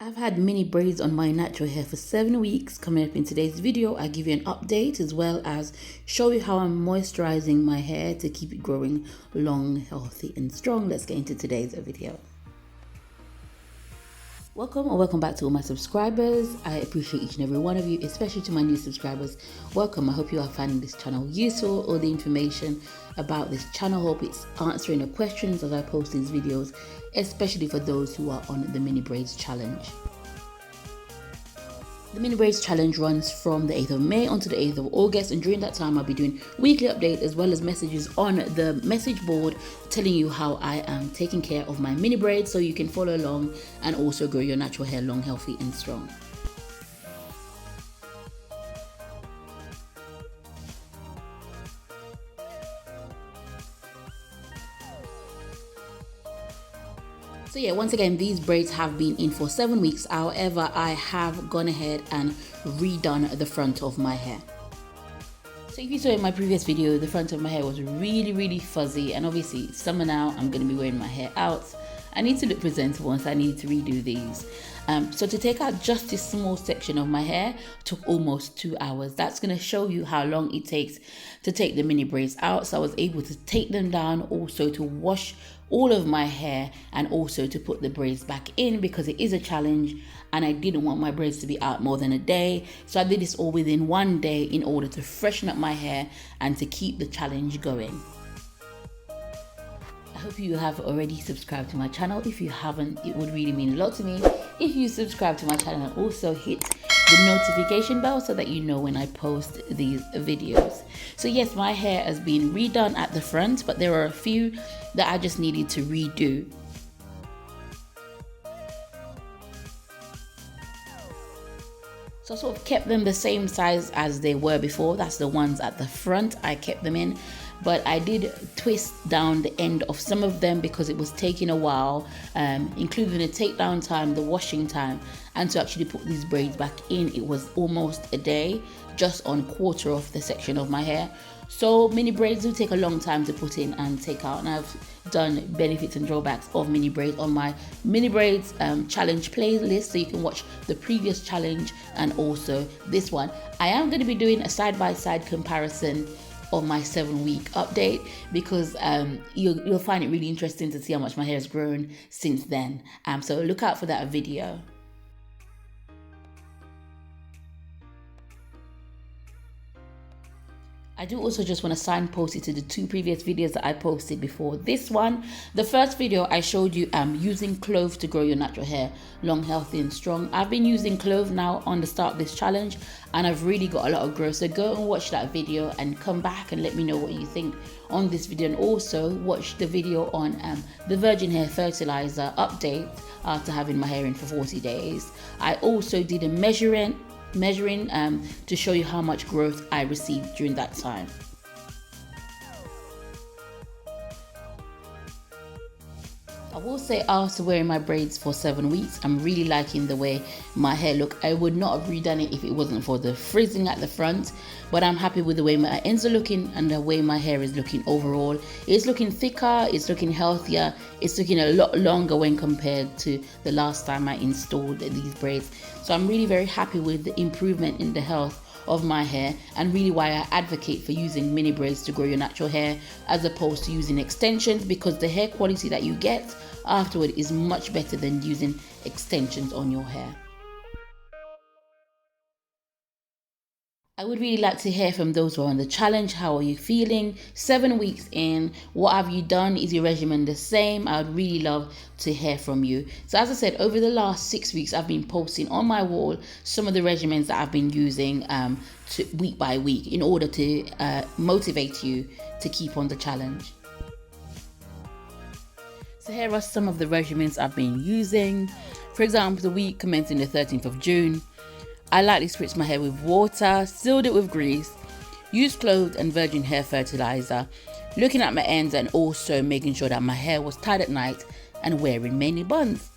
I've had mini braids on my natural hair for 7 weeks. Coming up in today's video, I give you an update as well as show you how I'm moisturizing my hair to keep it growing long, healthy and strong. Let's get into today's video. Welcome back to all my subscribers. I appreciate each and every one of you, especially to my new subscribers. Welcome. I hope you are finding this channel useful. All the information about this channel, hope it's answering the questions as I post these videos, especially for those who are on the mini braids challenge. The mini braids challenge runs from the 8th of May until the 8th of August, and during that time I'll be doing weekly updates as well as messages on the message board telling you how I am taking care of my mini braids so you can follow along and also grow your natural hair long, healthy and strong. So yeah, once again, these braids have been in for 7 weeks. However, I have gone ahead and redone the front of my hair. So if you saw in my previous video, the front of my hair was really fuzzy, and obviously it's summer now, I'm going to be wearing my hair out. I need to look presentable, so I need to redo these. So to take out just this small section of my hair took almost 2 hours. That's going to show you how long it takes to take the mini braids out. So I was able to take them down, also to wash all of my hair and also to put the braids back in because it is a challenge and I didn't want my braids to be out more than a day. So I did this all within 1 day in order to freshen up my hair and to keep the challenge going. I hope you have already subscribed to my channel. If you haven't, it would really mean a lot to me if you subscribe to my channel and also hit the notification bell so that you know when I post these videos. So yes, my hair has been redone at the front, but there are a few that I just needed to redo. So I sort of kept them the same size as they were before. That's the ones at the front, I kept them in. But I did twist down the end of some of them because it was taking a while, including the takedown time, the washing time, and to actually put these braids back in, it was almost a day just on quarter of the section of my hair. So mini braids do take a long time to put in and take out, and I've done benefits and drawbacks of mini braids on my mini braids challenge playlist, so you can watch the previous challenge and also this one. I am going to be doing a side-by-side comparison of my 7-week update because you'll find it really interesting to see how much my hair has grown since then. So look out for that video. I do also just want to signpost it to the 2 previous videos that I posted before this one. The first video I showed you using clove to grow your natural hair long, healthy and strong. I've been using clove now on the start of this challenge and I've really got a lot of growth. So go and watch that video and come back and let me know what you think on this video, and also watch the video on the virgin hair fertilizer update after having my hair in for 40 days. I also did a measuring to show you how much growth I received during that time. I will say, after wearing my braids for 7 weeks, I'm really liking the way my hair look. I would not have redone it if it wasn't for the frizzing at the front, but I'm happy with the way my ends are looking and the way my hair is looking overall. It's looking thicker, it's looking healthier, it's looking a lot longer when compared to the last time I installed these braids. So I'm really very happy with the improvement in the health of my hair, and really why I advocate for using mini braids to grow your natural hair as opposed to using extensions, because the hair quality that you get afterward is much better than using extensions on your hair. I would really like to hear from those who are on the challenge. How are you feeling? 7 weeks in, what have you done? Is your regimen the same? I would really love to hear from you. So as I said, over the last 6 weeks, I've been posting on my wall some of the regimens that I've been using week by week in order to motivate you to keep on the challenge. So here are some of the regimens I've been using. For example, the week commencing the 13th of June. I lightly spritz my hair with water, sealed it with grease, used clove and virgin hair fertilizer, looking at my ends and also making sure that my hair was tied at night and wearing mainly buns.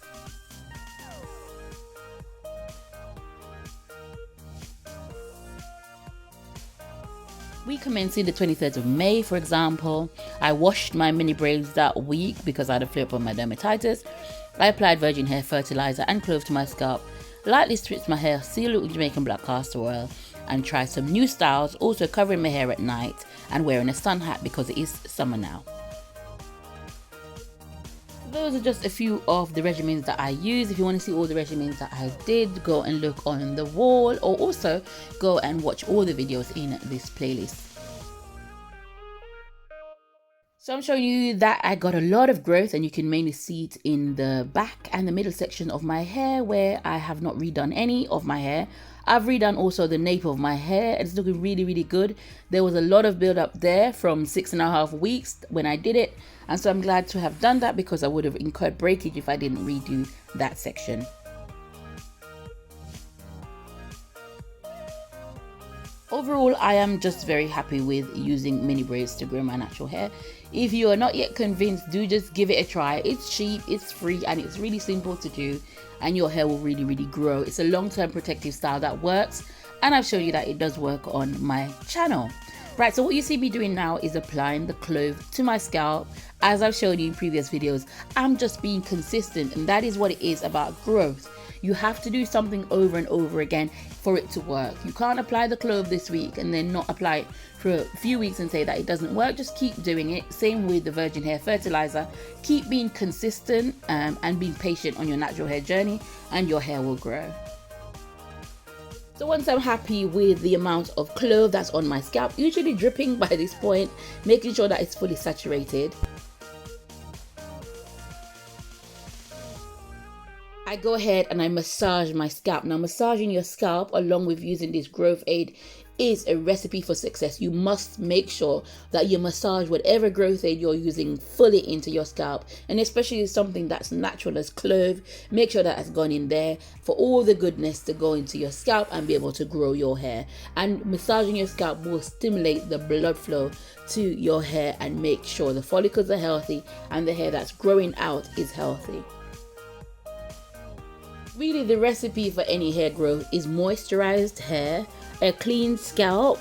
We commencing the 23rd of May, for example. I washed my mini braids that week because I had a flare up on my dermatitis. I applied virgin hair fertilizer and clove to my scalp, lightly stripped my hair, sealed it with Jamaican black castor oil, and tried some new styles, also covering my hair at night and wearing a sun hat because it is summer now. Those are just a few of the regimens that I use. If you want to see all the regimens that I did, go and look on the wall, or also go and watch all the videos in this playlist. So I'm showing you that I got a lot of growth, and you can mainly see it in the back and the middle section of my hair where I have not redone any of my hair. I've redone also the nape of my hair. It's looking really, really good. There was a lot of build up there from 6.5 weeks when I did it. And so I'm glad to have done that because I would have incurred breakage if I didn't redo that section. Overall, I am just very happy with using mini braids to grow my natural hair. If you are not yet convinced, do just give it a try. It's cheap, it's free, and it's really simple to do, and your hair will really, really grow. It's a long-term protective style that works, and I've shown you that it does work on my channel. Right, so what you see me doing now is applying the clove to my scalp. As I've shown you in previous videos, I'm just being consistent, and that is what it is about growth. You have to do something over and over again for it to work. You can't apply the clove this week and then not apply it for a few weeks and say that it doesn't work. Just keep doing it. Same with the virgin hair fertilizer. Keep being consistent and being patient on your natural hair journey, and your hair will grow. So once I'm happy with the amount of clove that's on my scalp, usually dripping by this point, making sure that it's fully saturated, I go ahead and I massage my scalp. Now, massaging your scalp along with using this growth aid is a recipe for success. You must make sure that you massage whatever growth aid you're using fully into your scalp, and especially something that's natural as clove. Make sure that has gone in there for all the goodness to go into your scalp and be able to grow your hair. And massaging your scalp will stimulate the blood flow to your hair and make sure the follicles are healthy and the hair that's growing out is healthy. Really, the recipe for any hair growth is moisturized hair, a clean scalp,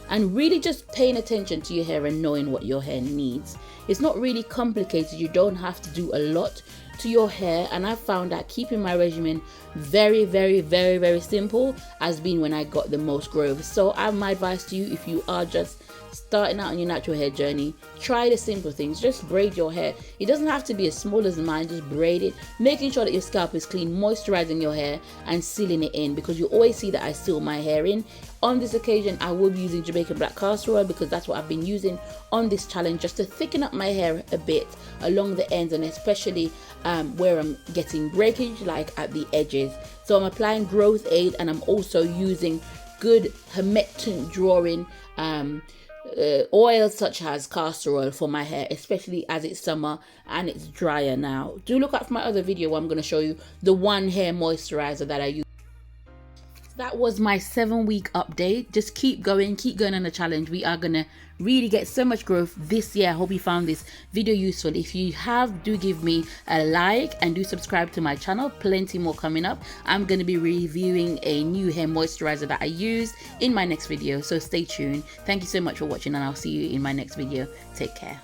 and really just paying attention to your hair and knowing what your hair needs. It's not really complicated. You don't have to do a lot to your hair, and I found that keeping my regimen very, very, very, very simple has been when I got the most growth. So my advice to you, if you are just starting out on your natural hair journey, try the simple things. Just braid your hair. It doesn't have to be as small as mine. Just braid it, making sure that your scalp is clean, moisturizing your hair and sealing it in, because you always see that I seal my hair in. On this occasion, I will be using Jamaican black castor oil because that's what I've been using on this challenge, just to thicken up my hair a bit along the ends, and especially where I'm getting breakage, like at the edges. So I'm applying growth aid, and I'm also using good humectant drawing oils such as castor oil for my hair, especially as it's summer and it's drier now. Do look out for my other video where I'm going to show you the one hair moisturizer that I use. That was my 7-week update. Just keep going on the challenge. We are gonna really get so much growth this year. I hope you found this video useful. If you have, do give me a like and do subscribe to my channel. Plenty more coming up. I'm gonna be reviewing a new hair moisturizer that I used in my next video, so stay tuned. Thank you so much for watching, and I'll see you in my next video. Take care.